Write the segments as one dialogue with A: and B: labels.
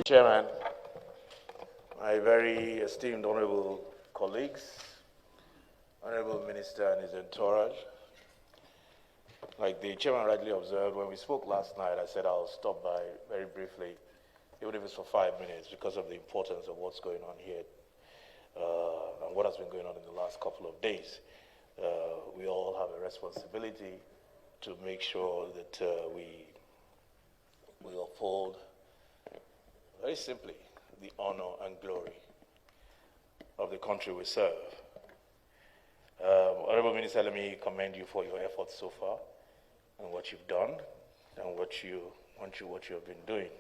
A: Chairman, my very esteemed honorable colleagues, honorable minister and his entourage, like the chairman rightly observed, when we spoke last night, I said I'll stop by very briefly, even if it's for 5 minutes, because of the importance of what's going on here and what has been going on in the last couple of days. We all have a responsibility to make sure that we uphold, very simply, the honor and glory of the country we serve. Honorable Minister, let me commend you for your efforts so far and what you've done and what you have been doing.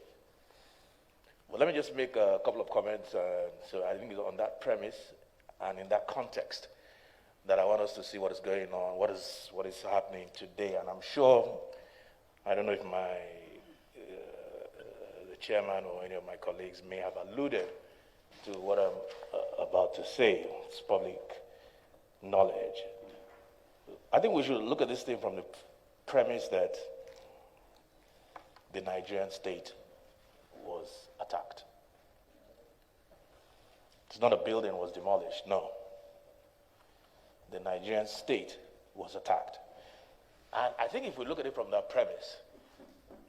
A: But let me just make a couple of comments. So I think it's on that premise and in that context that I want us to see what is going on, what is happening today. And I'm sure, I don't know if the chairman or any of my colleagues may have alluded to what I'm about to say. It's public knowledge. I think we should look at this thing from the premise that the Nigerian state was attacked. It's not a building was demolished, no. The Nigerian state was attacked. And I think if we look at it from that premise,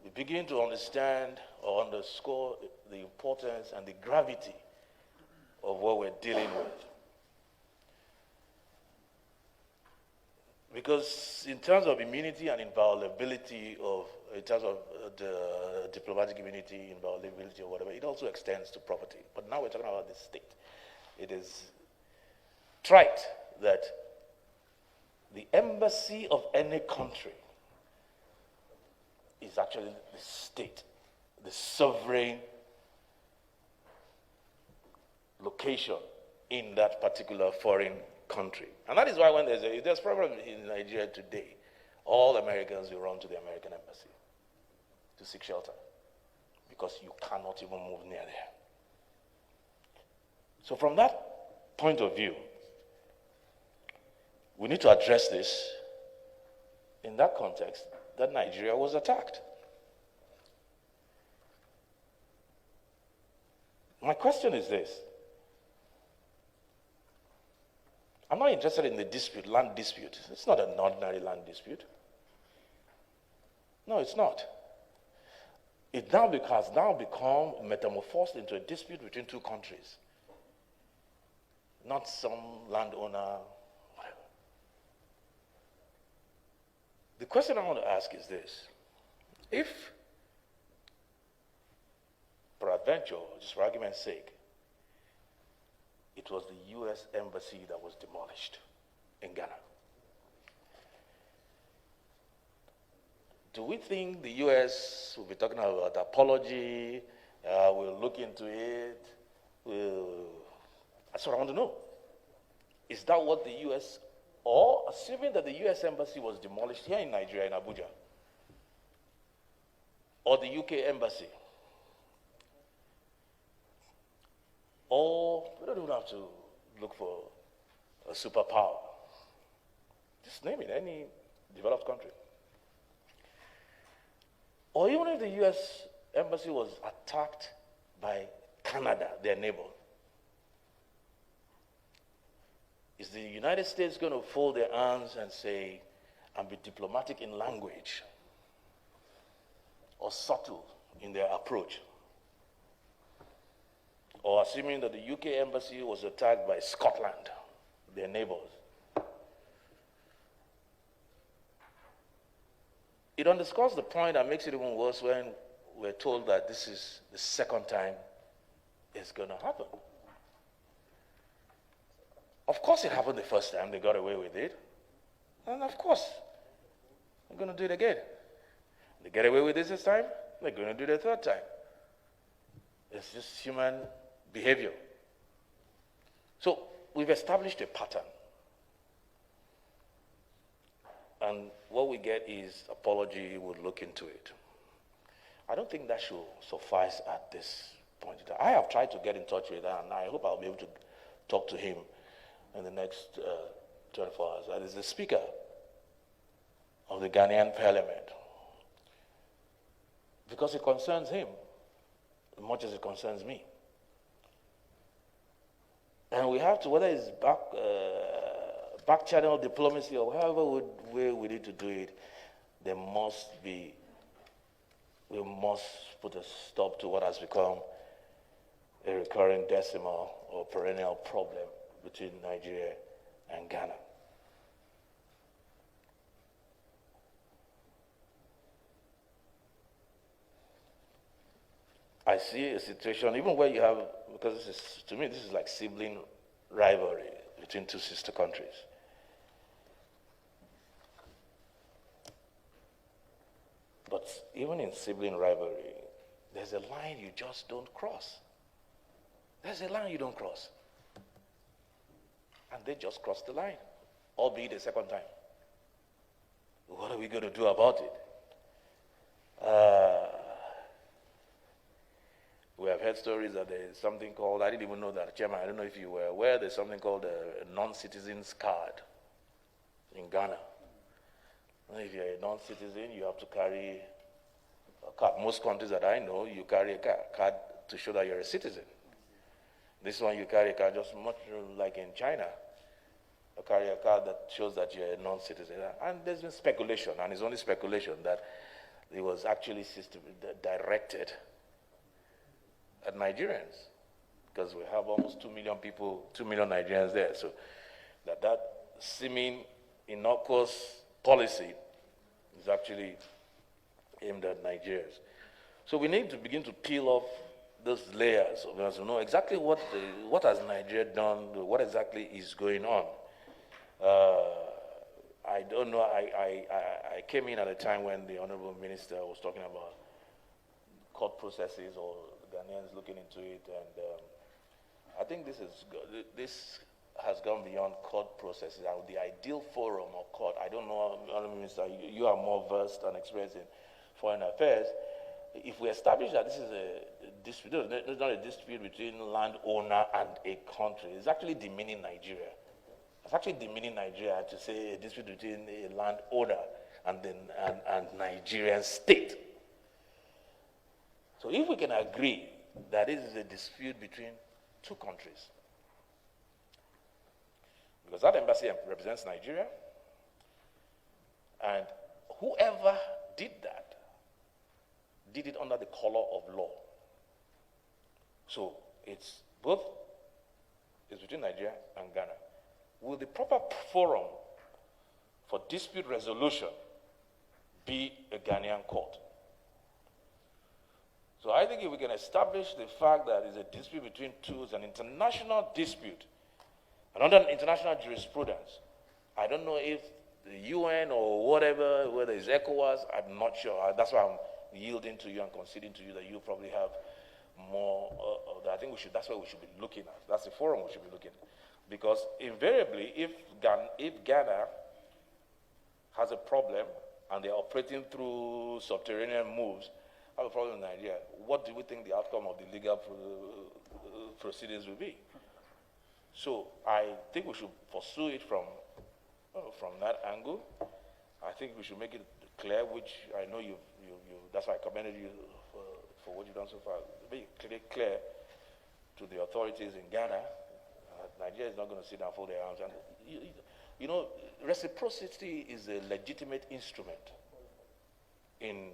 A: we begin to understand or underscore the importance and the gravity of what we're dealing with. Because in terms of immunity and inviolability in terms of the diplomatic immunity, inviolability or whatever, it also extends to property. But now we're talking about the state. It is trite that the embassy of any country is actually the state, the sovereign location in that particular foreign country. And that is why when there's problem in Nigeria today, all Americans will run to the American embassy to seek shelter because you cannot even move near there. So from that point of view, we need to address this in that context that Nigeria was attacked. My question is this. I'm not interested in the dispute, land dispute. It's not an ordinary land dispute. No, it's not. It now has become metamorphosed into a dispute between two countries. Not some landowner, whatever. The question I want to ask is this. If, peradventure, just for argument's sake, it was the U.S. embassy that was demolished in Ghana, do we think the U.S. will be talking about apology, we'll look into it, that's what I want to know. Is that what the U.S., or assuming that the U.S. embassy was demolished here in Nigeria, in Abuja, or the UK embassy, or we don't even have to look for a superpower. Just name it, any developed country. Or even if the U.S. embassy was attacked by Canada, their neighbor, is the United States going to fold their arms and say, and be diplomatic in language, or subtle in their approach? Or assuming that the UK embassy was attacked by Scotland, their neighbors. It underscores the point and makes it even worse when we're told that this is the second time it's going to happen. Of course it happened the first time, they got away with it. And of course, they're going to do it again. They get away with this time, they're going to do it a third time. It's just human behavior. So we've established a pattern. And what we get is apology, we'll look into it. I don't think that should suffice at this point. I have tried to get in touch with him, and I hope I'll be able to talk to him in the next 24 hours. That is the Speaker of the Ghanaian Parliament. Because it concerns him. much as it concerns me. And we have to, whether it's back channel diplomacy or however way we need to do it, we must put a stop to what has become a recurring decimal or perennial problem between Nigeria and Ghana. I see a situation, even where you have, because to me, this is like sibling rivalry between two sister countries. But even in sibling rivalry, there's a line you just don't cross. There's a line you don't cross. And they just crossed the line, albeit a second time. What are we going to do about it? We have heard stories that there is something called, I didn't even know that, Chairman, I don't know if you were aware, there's something called a non-citizen's card in Ghana. And if you're a non-citizen, you have to carry a card. Most countries that I know, you carry a card to show that you're a citizen. This one, you carry a card just much like in China. You carry a card that shows that you're a non-citizen. And there's been speculation, and it's only speculation, that it was actually directed at Nigerians, because we have almost 2 million people, 2 million Nigerians there. So that seeming innocuous policy is actually aimed at Nigerians. So we need to begin to peel off those layers of us to know exactly what has Nigeria done, what exactly is going on. I don't know. I came in at a time when the Honorable Minister was talking about court processes or Ghanaians looking into it, and I think this has gone beyond court processes. And the ideal forum or court, I don't know, Honorable Minister, you are more versed and experienced in foreign affairs. If we establish that this is a dispute, it's not a dispute between landowner and a country, it's actually demeaning Nigeria. It's actually demeaning Nigeria to say a dispute between a landowner and Nigerian state. So if we can agree that this is a dispute between two countries, because that embassy represents Nigeria, and whoever did that did it under the color of law. So it's between Nigeria and Ghana. Will the proper forum for dispute resolution be a Ghanaian court? So I think if we can establish the fact that it's a dispute between two, it's an international dispute, and under international jurisprudence, I don't know if the UN or whatever, whether it's ECOWAS, I'm not sure. That's why I'm yielding to you and conceding to you that you probably have more. I think that's what we should be looking at. That's the forum we should be looking at. Because invariably, if Ghana has a problem and they're operating through subterranean moves, have a problem in Nigeria, what do we think the outcome of the legal proceedings will be? So I think we should pursue it from that angle. I think we should make it clear, which I know that's why I commended you for what you've done so far. Make it clear to the authorities in Ghana. Nigeria is not going to sit down and fold their arms. And you know, reciprocity is a legitimate instrument in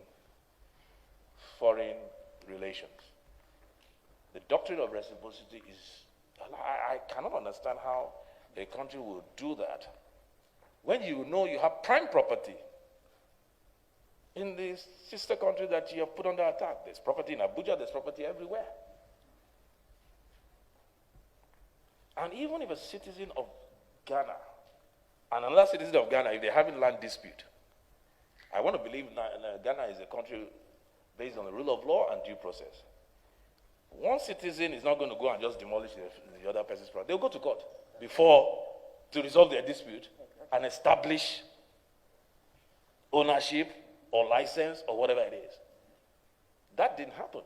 A: foreign relations. The doctrine of reciprocity is, I cannot understand how a country will do that when you know you have prime property in the sister country that you have put under attack. There's property in Abuja, there's property everywhere. And even if a citizen of Ghana and another citizen of Ghana, if they're having land dispute, I want to believe Ghana is a country based on the rule of law and due process. One citizen is not going to go and just demolish the other person's property. They'll go to court to resolve their dispute and establish ownership or license or whatever it is. That didn't happen.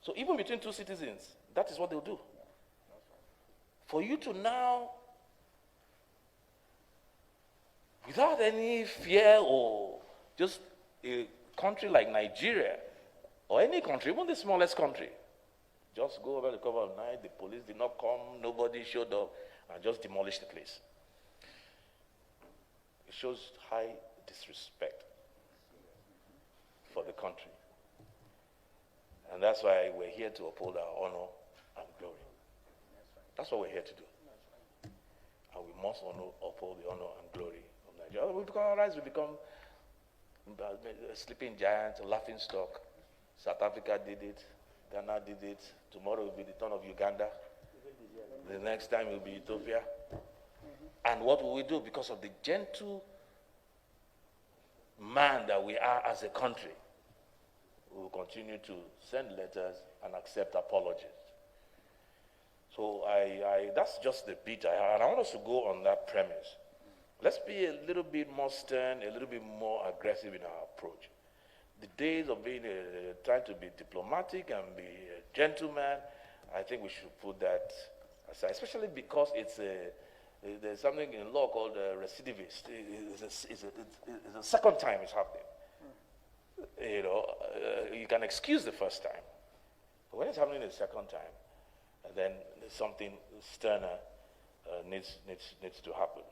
A: So even between two citizens, that is what they'll do. For you to now, without any fear or just a country like Nigeria or any country, even the smallest country, just go over the cover of night, the police did not come, nobody showed up, and just demolish the place. It shows high disrespect for the country. And that's why we're here to uphold our honor and glory. That's what we're here to do. And we must uphold the honor and glory of Nigeria. Otherwise, we become a sleeping giant, a laughing stock. South Africa did it. Ghana did it. Tomorrow will be the turn of Uganda. The next time will be Ethiopia. And what will we do? Because of the gentle man that we are as a country, we will continue to send letters and accept apologies. So that's just the beat I have. And I want us to go on that premise. Let's be a little bit more stern, a little bit more aggressive in our approach. The days of being trying to be diplomatic and be a gentleman, I think we should put that aside, especially because there's something in law called recidivist. It's the second time it's happening. You can excuse the first time, but when it's happening the second time, then something sterner needs to happen.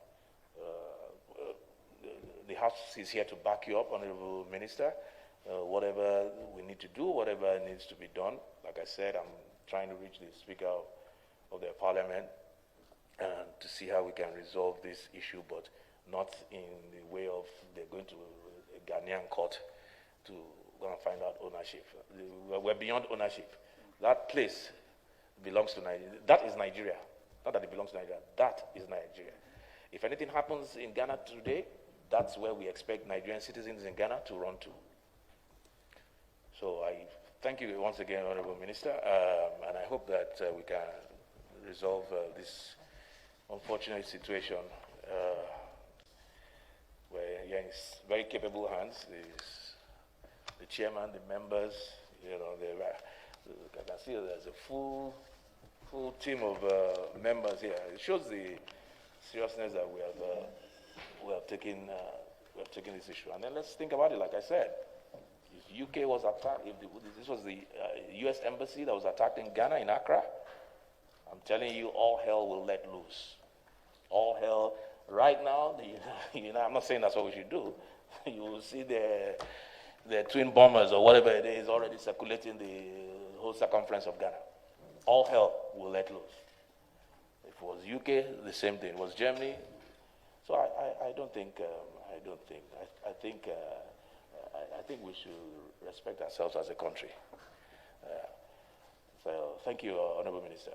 A: The House is here to back you up, Honorable Minister. Whatever we need to do, whatever needs to be done. Like I said, I'm trying to reach the Speaker of the Parliament and to see how we can resolve this issue, but not in the way of they're going to a Ghanaian court to go and find out ownership. We're beyond ownership. That place belongs to Nigeria. That is Nigeria. Not that it belongs to Nigeria. That is Nigeria. If anything happens in Ghana today, that's where we expect Nigerian citizens in Ghana to run to. So I thank you once again, Honorable Minister, and I hope that we can resolve this unfortunate situation where you're in very capable hands. The chairman, the members, I can see there's a full team of members here. It shows the seriousness that we have taken this issue. And then let's think about it. Like I said, if UK was attacked, if this was the U.S. embassy that was attacked in Ghana, in Accra, I'm telling you, all hell will let loose. All hell. Right now, I'm not saying that's what we should do. You will see the twin bombers or whatever it is already circulating the whole circumference of Ghana. All hell will let loose. If it was UK, the same thing. It was Germany. So I think we should respect ourselves as a country. So thank you, Honorable Minister.